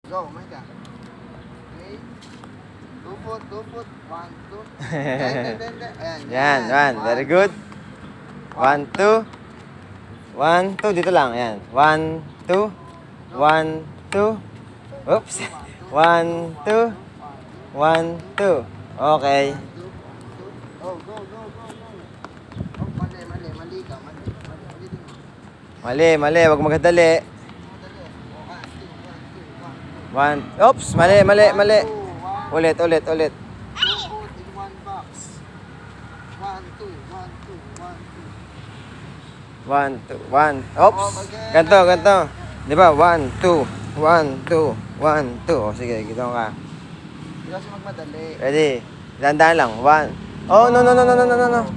Go, Micah. Okay. 2 foot, 2 foot. 1, 2. Ayan, Yan, yan. Very good. 1, 2. 1, 2. Dito lang. Yan. 1, 2. 1, 2. Oops. 1, 2. 1, 2. Okay. Oh, go, go, go, go. Oh, mali, mali, mali ka. Mali, mali, mali din mo. Mali, mali. Huwag magdali. Madali. Oh, 1, 2, 1, 2, 1, 2. One. Oops. Mali, mali, mali. Ulit, ulit, ulit. 2 foot in 1 box. 1, 2, 1, 2, 1, 2. 1, 2, 1. Oops. Ganto, ganto. Di ba? 1, 2. 1, 2. 1, 2. O, sige. Gito ka. Hindi kasi magmadali. Ready? Dahan-dahan lang. 1. Oh, no, no, no, no, no, no, no.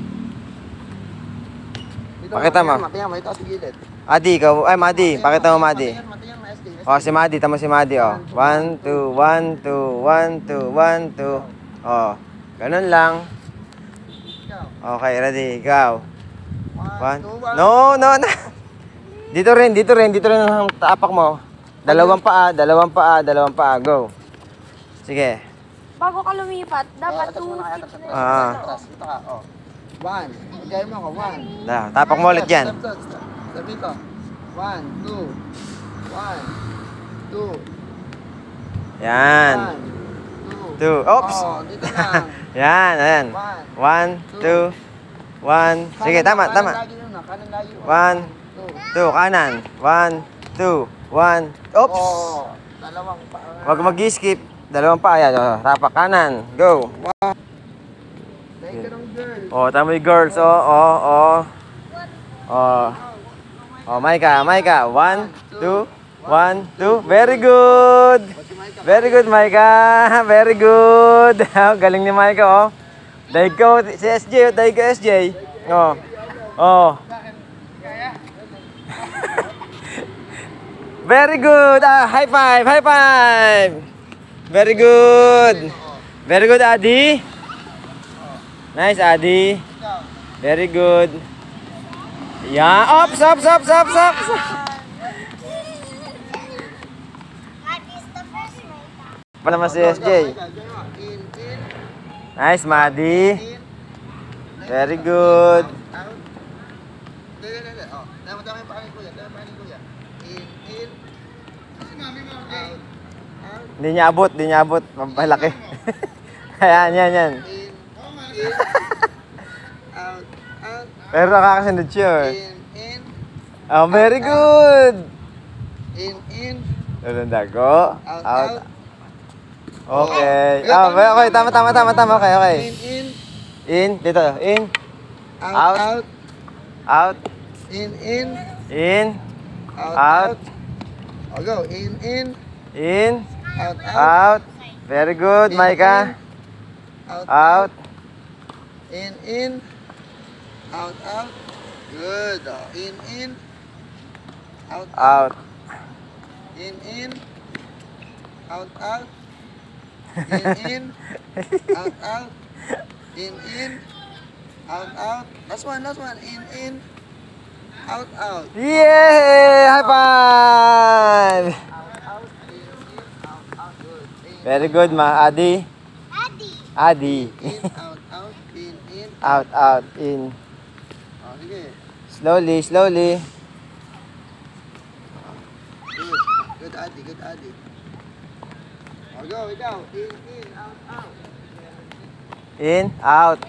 Dito, Pakita mo. Tingnan mo, ito sa gilid. Adi, ikaw. Ay, Madi. Pakita mo, Madi. Matingnan mo, SD. Oh, si Madi. Tama si Madi, oh. 1, 2, 1, 2, 1, 2, 1, 2. Oh, ganun lang. Ikaw. Okay, ready. Ikaw. 1, 1. No, no, no. Dito rin, dito rin. Dito rin ang tapak mo. Dalawang paa, dalawang paa, dalawang paa. Go. Sige. Bago ka lumipat, dapat 2 feet na Ah. Atras, dito ka, oh. 1. Igay mo ako, 1. Tapak mo ulit yan. Step, step. Step dito. 1, 2. 1, 2. Yan. 1, 2. 2. Oops. Oh, dito lang. Yan, ayan. 1, 2, 1. Sige, tama, tama. Kanan lagi yun, kanan lagi. 1, 2, kanan. 1, 2, 1. Oops. Oh, dalawang pa. Huwag mag-skip. Dalawang pa. Ayan, oh. Tapak kanan. Go. Thank you ng girl. Oh, tama yung girls. Oh, oh, oh. Oh. Oh, Maika, Maika. 1, 2, 1, 2. Very good. Very good, Maika. Very good. Galing ni Maika, oh. Daig ko si SJ, daig ko SJ. Oh. Oh. Very good. Ah, high five, high five. Very good. Very good, Adi. Nice, Adi. Very good. Yeah, up, up, up, up, up. Pa naman si SJ. Nice, Madi. Very good. Out. Dali. Oh, tama yung pakanin ko yan. Tama yung pakanin ko yan. In. Si mami mo, okay? Out. Hindi niya abot, hindi niya abot. Mabalaki. Ayan, yan, yan. In. Out. Out. Pero nakakasunod siya. In. Oh, very good. In. Dago. Out. Out. Out. Okay. Okay, tama. Okay, okay. In, dito. In. Out. Out. Out. In. In. Out. Out. Oh, go. In. In. Out. Out. Very good, Maika. Out. In. Out. Good. Oh. In. Out. Out. In. Out. In. Out. In. Out. Last one. In. Out. Yay! High five! Out. In. Out. Good. Very good, Adi. Adi. In. Out. In. Out. In. Oh, sige. Slowly. Good, Adi. Oh, go, ikaw. In. Out. In, out.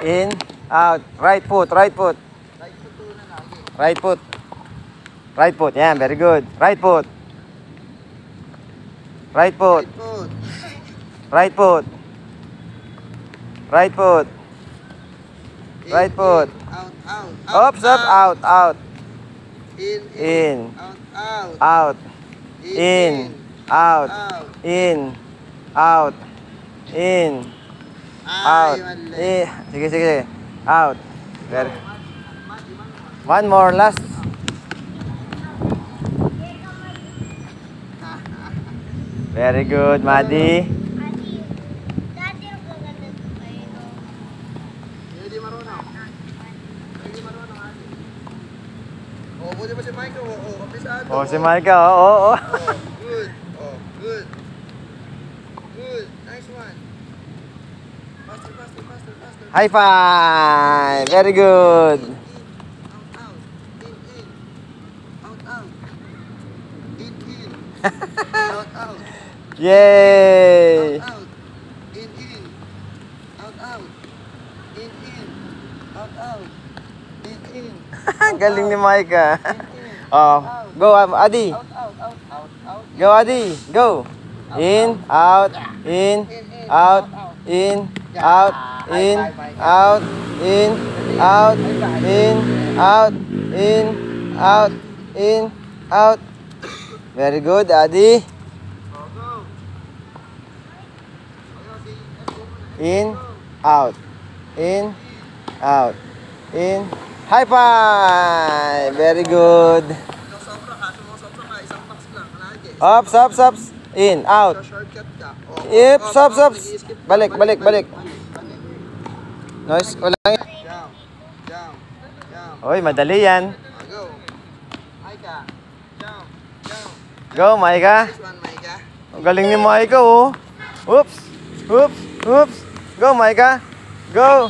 In, out. Right foot. Right foot na lagi. Right foot. Yan, very good. Right foot. Right foot. Right foot. Out. Oops, up, out. In. Out. In, out. In, out. Out. Mali. Sige. Out. Very. One more, last. Very good, Madi. Hindi marunong, Adi. Oh, buti pa si Michael. Oh, kabisado. Oh, si Maika. Oh. Good. Oh. High five! Very good! Out, out. In, out, out. Yay! Out, in. Out, out. In, out. In. Galing ni Micah. In. Oh, go Adi. Out. Go Adi. Go. In, out, in, out, in, out, in, out, in, out, in, out, in, out, in, out. Very good, Adi. Go. In, out, in, out, in. High five! Very good. Sumosobra ka. Isang box lang. Malagi. Ups. In, out. Shortcut ka. Yep, stop. Balik. Noise, walang. Jump. Oy, madali yan. Go. Micah. Jump. Go, Micah. This one, Micah. Ang galing ni Micah, oh. Oops. Go, Micah. Go.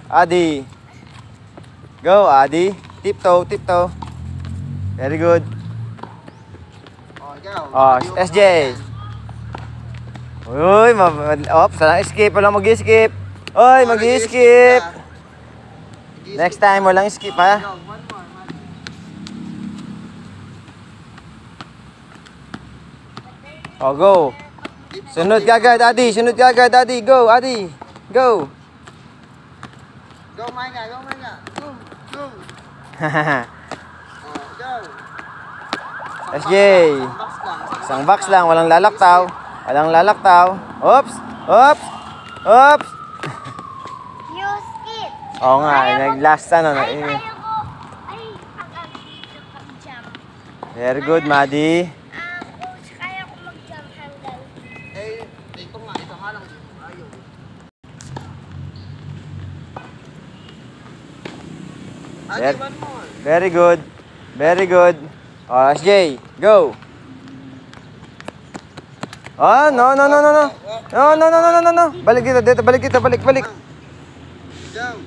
Adi. Go, Adi. Tiptoe. Very good. Ikaw. Oh, SJ. Uy, ops, skip. Walang mag-skip. Oy, mag-skip. Next time, walang skip, ha? Go. One more. Oh, go. Sunod ka agad, Adi. Go, Adi. Go. Go, Micah. Go. Go. Go. SJ. Box lang. Isang box lang, walang lalaktaw. Oops. You skip. Oo nga, nag-last ano. Ay, kaya ko. Ay, ang dito pag-jump. Very good, Madi. Coach, kaya ko mag-jump hanggang. Ito nga lang. Ayaw. Yes. One more. Very good. Oh, SJ, go. Oh, no. No. Balik dito. Balik. Jump.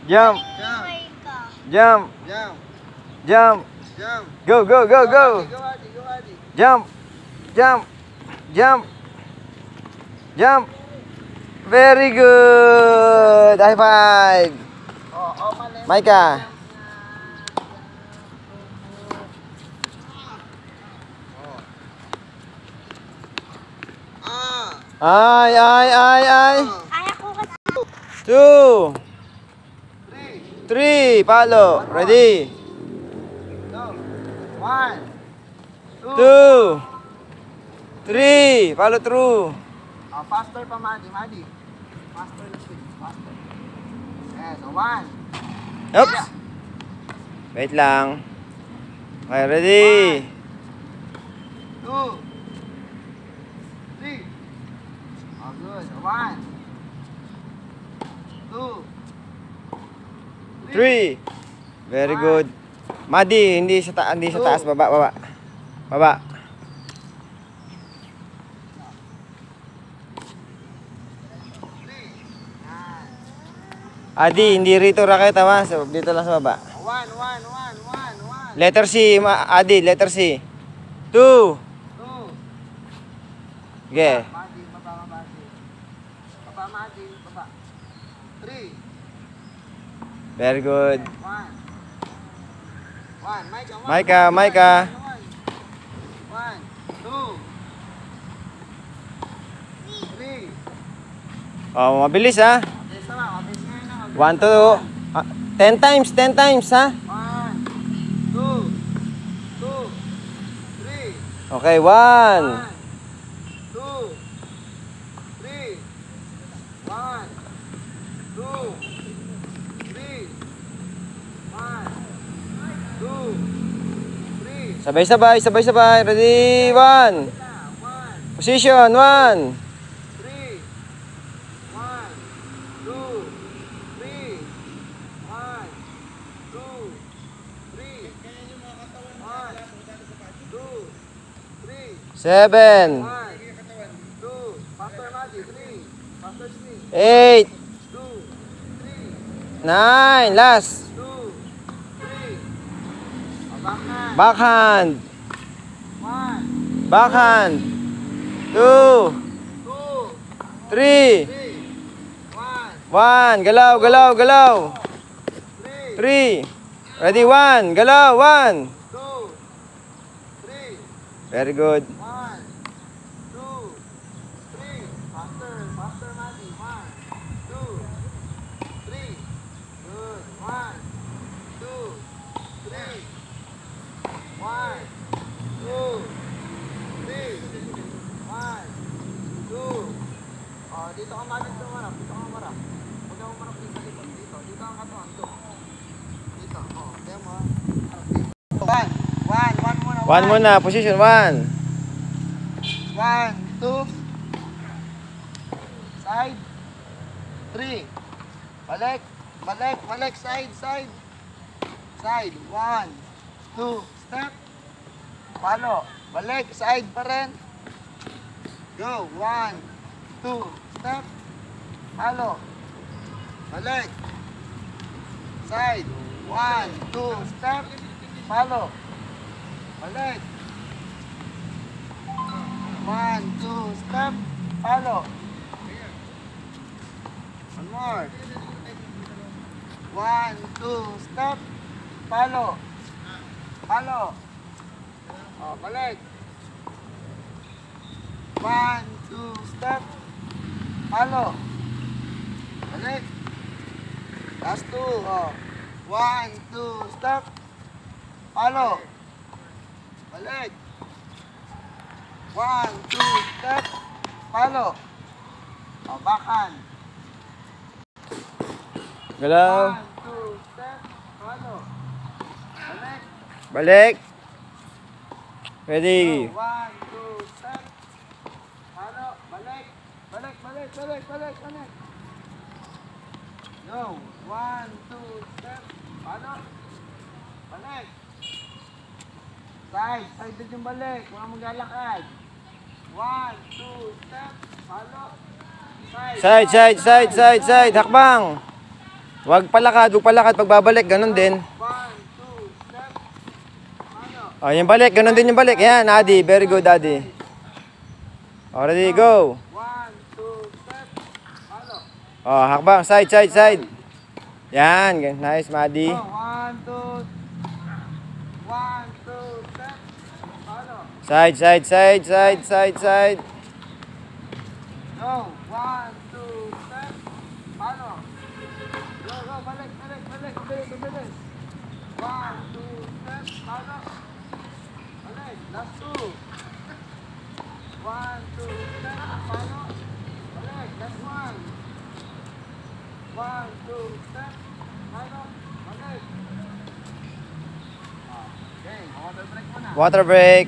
Jump. Go. Go, Adi. Jump. Very good. High five. Mali. Micah. Ay. Kaya ko kasi. 2, Three. 3, palo. Ready? Go. One. 2, 3, follow through. Faster pa, Madi. Faster na switch. Faster. Yes. One. Oops. Wait lang. Okay, ready? Two. Three. Good. One. Two. 3. Very good. Madi, hindi sa taas, baba. Adi, hindi rito raketa ha. Dito lang sa baba. One. Letter C, Adi, letter C. 2. Two. Okay. Madi, baba. Three. Very good. One. Micah. One. Two. Three. Oh, mabilis ha. Yes, tama. Mabilis nga na. 1 to 10 times ha. 1, 2, 3. Okay, 1. 1, 2, 3. 1, 2, 3. 1, 2, 3. Sabay. Ready? 1. 1, Position 1. 3. 1, 2, 3. 1, 2, 3. 1, 2, 3. 7. 1, 2, 8, 2, 3, 9, last. 2, 3. Backhand. Backhand. 1, Backhand. 2, 2, 3, 3, 1. 1, Galaw, galaw, galaw. 3, 3. Ready, 1. Galaw, 1. 2, 3. Very good. 1, 2, 3. Faster, faster, Matty. 1, 2, 3. Good. 1, 2, 3. 1, 2, 3. 1, 2. Oh, dito ka Matty tumarap. Dito ka umarap. Huwag ka umarap dito. Dito. Dito ang katuan. Dito. Oh, kaya mo. 1, 1 muna. 1 muna, position 1. 1, 2. Side. 3. Balik. Balik. Balik. Side. Side. Side. 1, 2. Step. Palo. Balik. Side pa rin. Go. 1, 2. Step. Palo. Balik. Side. 1, 2. Step. Palo. Balik. 1, 2, step. Palo. One more. 1, 2, step. Palo. Palo. Oh, balik. 1, 2, step. Palo. Balik. Last 2. Oh. 1, 2, step. Palo. Balik. 1, 2, step. Palo. Oh, backhand. Galaw. 1, 2, step. Palo. Balik. Balik. Ready. 1, 2, step. Palo. Balik. Balik, balik, balik, balik, balik. Go. 1, 2, step. Palo. Balik. Side. Side din yung balik. Walang maglalakad. 1, 2, step. Palo. Side, side, side, side, side. Hakbang. Huwag palakad, huwag palakad. Pagbabalik, ganun din. 1, 2, step. Palo. Oh, yung balik, ganun din yung balik. Yan, Adi. Very good, Adi. Already, go. 1, 2, step. Palo. Oh, hakbang. Side, side, side. Yan. Nice, Madi. Go. 1, 2. 1, 2, step. Palo. Side, side, side, side, side, side. Go. 1, 2, step. Palo. Go, go. Balik, balik, balik. Bilis, bilis. 1, 2, step. Palo. Balik. Last 2. 1, 2, step. Palo. Balik. Last 1. 1, 2, step. Palo. Balik. Okay. Water break muna. Water break.